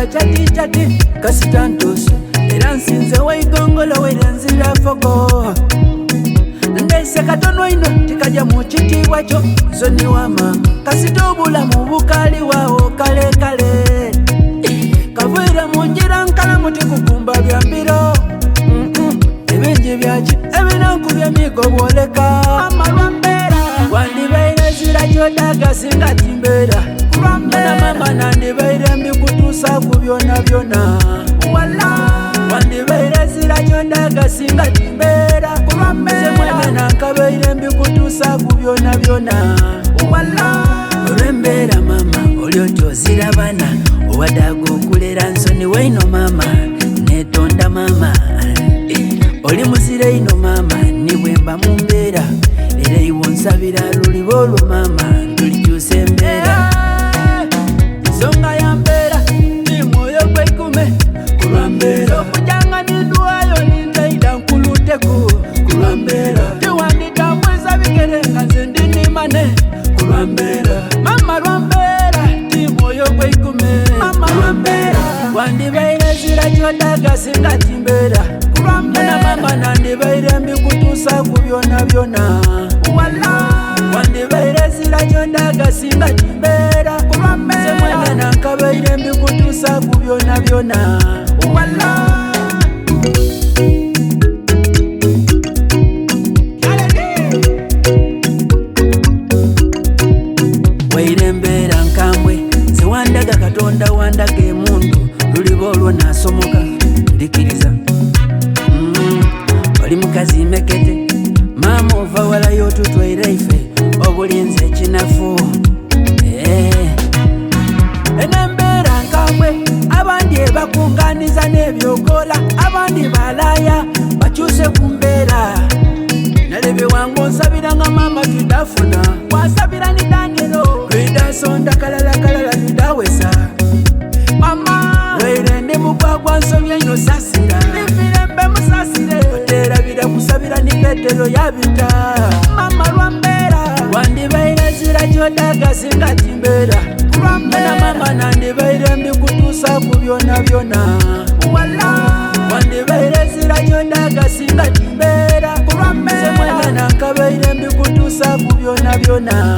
chati chati kasitantusu era nsinze weigongolo werenzira fogo ndese katono ino tikaja mu kitiibwa kyo zoni wama kasitobula mu bukali wawo kale kale kavira mu njira nkalamu tikukumba bya mbiro ebingi byaki ebinaku by'emigo bwoleka amalwambera wandibaire zira kyodaga singa timbeera kulwambera mama nandibaire mbikutuusa ku byona byona wandibaire zira kyodaga singa timbeera kulwambera mwene nankabaire mbikutuusa ku byona byona olwembeera mama oli oti ozirabana owadaga okulera nsoni waino mama netonda mama oli muzire ino mama nibwemba mu mbeera era iwo nsabira luliba olwo mama tulikyusa embeera ensonga ya mbeera ni mwoyo gwekume kulwa mbeera okujanga nindwayo nindaida nkuluteku kulwa mbeera tiwanditambweza bigere nga nze ndinimane kulwa mbeera mama lwa mbeera ti mwoyo gwekume mama lwa mbeera wandibaire zira kyodaga singa timbeera mwana mama nandibaire mbikutuusa ku byona byona wandibaire zira kyodaga singa timbeera nze mwene nankabaire mbikutuusa ku byona byona waire mbeera nkambwe nze wandaga katonda wandaga emundu luliba olwo nasomoka ndikiriza oli mukazi mekete mama ova walayo tutwaire ife obulinzi ekinafu enembeera nkambwe abandi ebakunganiza n'ebyokola abandi balaya bakyuse ku mbeera nalebe wangu onsabira nga mama tudafuna wasabira nidandiro twidasonda kalala kalala tudawesa mama weire ndi mugwagwa nsobye ino sasira nifirembe musasire oterabira kusabira ni petero yabita mama lwa mbeera wandibaire zira kyodaga singa timbeera mwana mama nandibaire mbikutuusa ku byona byona wandibaire zira kyodaga singa timbeera nze mwene nankabaire mbikutuusa ku byona byona